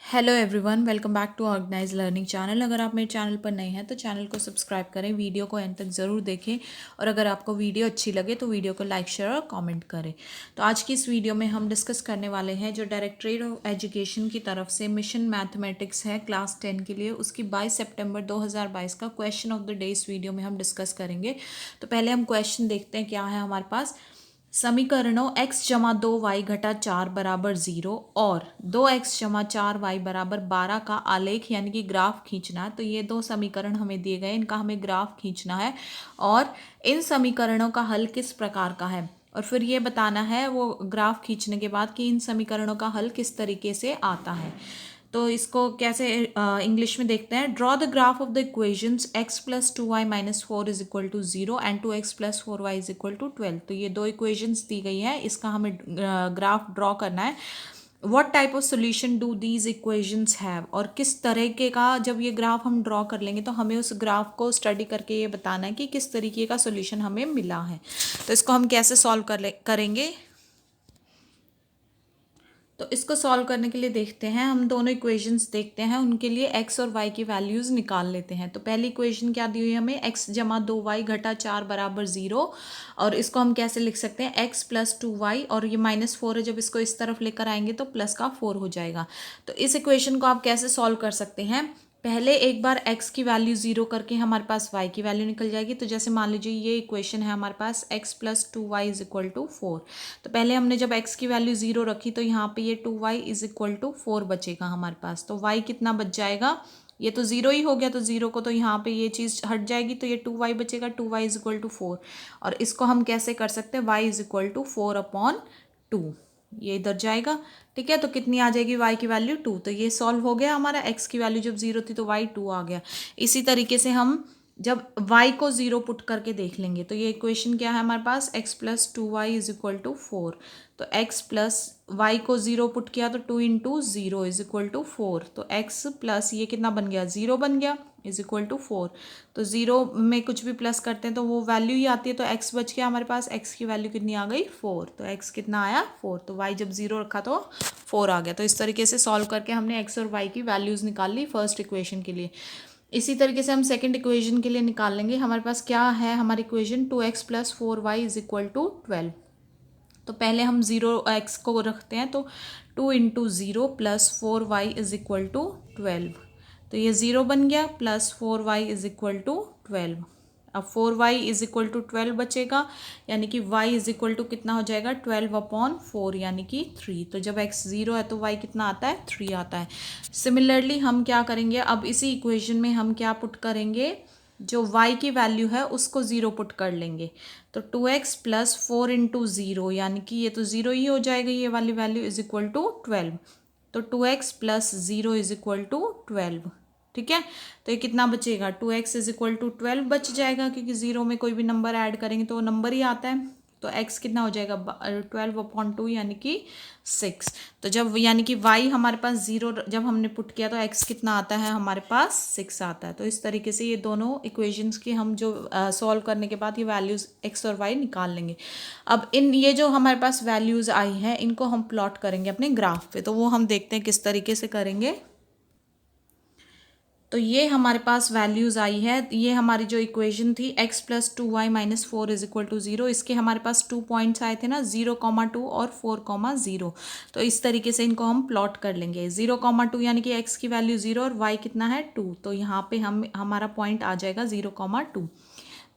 Hello everyone, welcome back to organise learning channel. अगर आप मेरे चैनल पर नए हैं तो चैनल को सब्सक्राइब करें, वीडियो को एंड तक ज़रूर देखें और अगर आपको वीडियो अच्छी लगे तो वीडियो को लाइक शेयर और कमेंट करें। तो आज की इस वीडियो में हम डिस्कस करने वाले हैं जो डायरेक्टरेट ऑफ एजुकेशन की तरफ से मिशन मैथमेटिक्स है क्लास 10 के लिए, उसकी 22 सितंबर 2022 का क्वेश्चन ऑफ द डे इस वीडियो में हम डिस्कस करेंगे। तो पहले हम क्वेश्चन देखते हैं क्या है हमारे पास। समीकरणों x जमा 2y घटा 4 बराबर 0 और 2x जमा 4y बराबर 12 का आलेख यानी कि ग्राफ खींचना है। तो ये दो समीकरण हमें दिए गए, इनका हमें ग्राफ खींचना है और इन समीकरणों का हल किस प्रकार का है और फिर ये बताना है वो ग्राफ खींचने के बाद कि इन समीकरणों का हल किस तरीके से आता है। तो इसको कैसे इंग्लिश में देखते हैं। Draw the graph of the equations x plus 2y minus 4 is equal to 0 and 2x plus 4y is equal to 12। तो ये दो इक्वेशंस दी गई है, इसका हमें ग्राफ ड्रॉ करना है। What type of solution do these equations have, और किस तरीके का जब ये ग्राफ हम ड्रॉ कर लेंगे तो हमें उस ग्राफ को स्टडी करके ये बताना है कि किस तरीके का सोल्यूशन हमें मिला है। तो इसको हम कैसे सॉल्व करेंगे। तो इसको सॉल्व करने के लिए देखते हैं, हम दोनों इक्वेशंस देखते हैं, उनके लिए x और y की वैल्यूज़ निकाल लेते हैं। तो पहली इक्वेशन क्या दी हुई है हमें, x जमा 2y घटा 4 बराबर 0 और इसको हम कैसे लिख सकते हैं x प्लस 2y और ये -4 है, जब इसको इस तरफ लेकर आएंगे तो प्लस का 4 हो जाएगा। तो इस इक्वेशन को आप कैसे सॉल्व कर सकते हैं। पहले एक बार x की वैल्यू 0 करके हमारे पास y की वैल्यू निकल जाएगी। तो जैसे मान लीजिए ये इक्वेशन है हमारे पास x plus 2y is equal to 4। तो पहले हमने जब x की वैल्यू 0 रखी तो यहाँ पे ये 2y इज इक्वल टू 4 बचेगा हमारे पास। तो y कितना बच जाएगा, ये तो 0 ही हो गया, तो 0 को तो यहाँ पे ये चीज़ हट जाएगी तो ये 2y बचेगा, 2y इज इक्वल टू 4। और इसको हम कैसे कर सकते हैं, y इज इक्वल टू 4/2, ये इधर जाएगा। ठीक है, तो कितनी आ जाएगी y की वैल्यू 2। तो ये सॉल्व हो गया हमारा, x की वैल्यू जब 0 थी तो y 2 आ गया। इसी तरीके से हम जब y को 0 पुट करके देख लेंगे तो ये इक्वेशन क्या है हमारे पास, x plus 2y is equal to 4। तो x प्लस y को 0 पुट किया तो 2 इंटू 0 इज इक्वल टू 4। तो x प्लस ये कितना बन गया, 0 बन गया, इज इक्वल टू 4। तो 0 में कुछ भी प्लस करते हैं तो वो वैल्यू ही आती है। तो x बच गया हमारे पास, x की वैल्यू कितनी आ गई, 4। तो x कितना आया, 4। तो y जब 0 रखा तो 4 आ गया। तो इस तरीके से सॉल्व करके हमने x और y की वैल्यूज़ निकाल ली फर्स्ट इक्वेशन के लिए। इसी तरीके से हम सेकंड इक्वेशन के लिए निकाल लेंगे। हमारे पास क्या है हमारी equation, 2x plus 4y is equal to 12। तो पहले हम 0x को रखते हैं, तो 2 into 0 plus 4y is equal to 12। तो ये 0 बन गया, plus 4y is equal to 12। अब 4y इज इक्वल टू 12 बचेगा, यानी कि y इज इक्वल टू कितना हो जाएगा, 12/4 यानी कि 3। तो जब x 0 है तो y कितना आता है, 3 आता है। सिमिलरली हम क्या करेंगे, अब इसी इक्वेशन में हम क्या पुट करेंगे, जो y की वैल्यू है उसको 0 पुट कर लेंगे। तो 2x प्लस 4 इंटू 0 यानी कि ये तो 0 ही हो जाएगा, ये वाली वैल्यू इज इक्वल टू 12। तो 2x plus 0 is equal to 12। ठीक है, तो ये कितना बचेगा, 2x इज इक्वल टू 12 बच जाएगा, क्योंकि 0 में कोई भी नंबर ऐड करेंगे तो वो नंबर ही आता है। तो x कितना हो जाएगा, 12/2 यानी कि 6। तो जब यानी कि y हमारे पास 0 जब हमने पुट किया तो x कितना आता है हमारे पास, 6 आता है। तो इस तरीके से ये दोनों इक्वेशंस की हम जो सॉल्व करने के बाद ये वैल्यूज़ x और y निकाल लेंगे। अब ये जो हमारे पास वैल्यूज़ आई हैं इनको हम प्लॉट करेंगे अपने ग्राफ पे। तो वो हम देखते हैं किस तरीके से करेंगे। तो ये हमारे पास वैल्यूज़ आई है, ये हमारी जो इक्वेशन थी x plus 2y minus 4 is equal to 0, इसके हमारे पास 2 पॉइंट्स आए थे ना, 0,2 और 4,0। तो इस तरीके से इनको हम प्लॉट कर लेंगे। 0,2 यानी कि x की वैल्यू 0 और y कितना है 2। तो यहाँ पे हमारा पॉइंट आ जाएगा 0,2।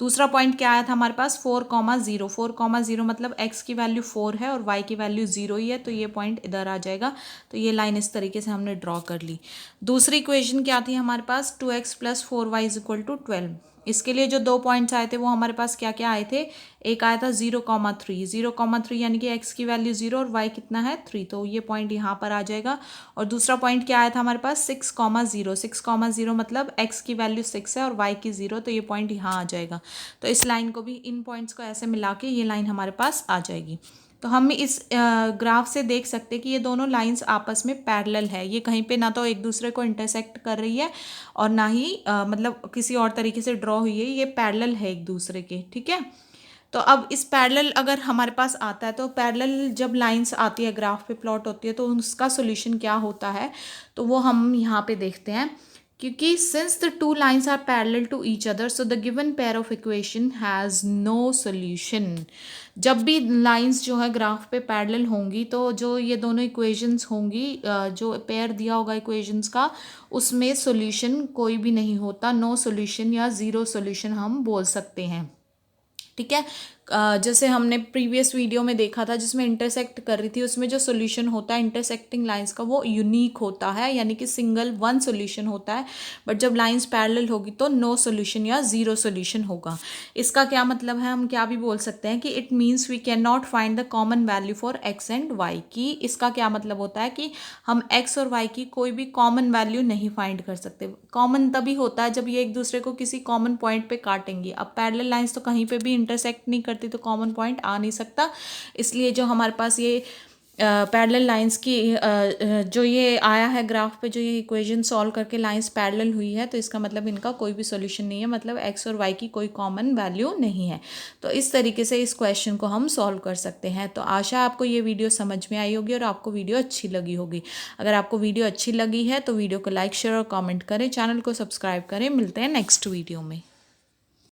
दूसरा पॉइंट क्या आया था हमारे पास, 4,0। 4,0 मतलब x की वैल्यू 4 है और y की वैल्यू 0 ही है, तो ये पॉइंट इधर आ जाएगा। तो ये लाइन इस तरीके से हमने ड्रॉ कर ली। दूसरी इक्वेशन क्या थी हमारे पास, 2x plus 4y is equal to 12। इसके लिए जो दो पॉइंट्स आए थे वो हमारे पास क्या क्या आए थे, एक आया था 0,3। 0,3 यानी कि x की वैल्यू 0 और y कितना है 3, तो ये पॉइंट यहाँ पर आ जाएगा। और दूसरा पॉइंट क्या आया था हमारे पास, 6,0। 6,0 मतलब x की वैल्यू 6 है और y की 0, तो ये पॉइंट यहाँ आ जाएगा। तो इस लाइन को भी, इन पॉइंट्स को ऐसे मिला के ये लाइन हमारे पास आ जाएगी। तो हम इस ग्राफ से देख सकते हैं कि ये दोनों लाइंस आपस में पैरेलल है, ये कहीं पे ना तो एक दूसरे को इंटरसेक्ट कर रही है और ना ही मतलब किसी और तरीके से ड्रॉ हुई है, ये पैरेलल है एक दूसरे के। ठीक है, तो अब इस पैरेलल अगर हमारे पास आता है, तो पैरेलल जब लाइंस आती है ग्राफ पे प्लॉट होती है, तो उसका सॉल्यूशन क्या होता है, तो वो हम यहाँ पे देखते हैं। क्योंकि since the two lines are parallel to each other, so the given pair of equation has no solution. जब भी लाइंस जो है ग्राफ पे पैरेलल होंगी, तो जो ये दोनों इक्वेशंस होंगी, जो पेयर दिया होगा इक्वेशंस का, उसमें सॉल्यूशन कोई भी नहीं होता। नो सॉल्यूशन या ज़ीरो सॉल्यूशन हम बोल सकते हैं। ठीक है। जैसे हमने प्रीवियस वीडियो में देखा था जिसमें इंटरसेक्ट कर रही थी, उसमें जो सॉल्यूशन होता है इंटरसेक्टिंग लाइंस का, वो यूनिक होता है, यानी कि सिंगल वन सॉल्यूशन होता है। बट जब लाइंस पैरेलल होगी तो नो सॉल्यूशन या ज़ीरो सॉल्यूशन होगा। इसका क्या मतलब है, हम क्या भी बोल सकते हैं कि it means we can not find the common value for X and Y. की इसका क्या मतलब होता है कि हम एक्स और वाई की कोई भी कॉमन वैल्यू नहीं फाइंड कर सकते। कॉमन तभी होता है जब ये एक दूसरे को किसी कॉमन पॉइंट पे काटेंगी। अब पैरेलल लाइंस तो कहीं पे भी इंटरसेक्ट नहीं करती, तो कॉमन पॉइंट आ नहीं सकता। इसलिए जो हमारे पास ये पैरेलल लाइंस की जो ये आया है ग्राफ पे, जो ये इक्वेशन सॉल्व करके लाइंस पैरेलल हुई है, तो इसका मतलब इनका कोई भी सॉल्यूशन नहीं है, मतलब एक्स और वाई की कोई कॉमन वैल्यू नहीं है। तो इस तरीके से इस क्वेश्चन को हम सॉल्व कर सकते हैं। तो आशा है आपको ये वीडियो समझ में आई होगी और आपको वीडियो अच्छी लगी होगी। अगर आपको वीडियो अच्छी लगी है तो वीडियो को लाइक शेयर और कॉमेंट करें, चैनल को सब्सक्राइब करें। मिलते हैं नेक्स्ट वीडियो में।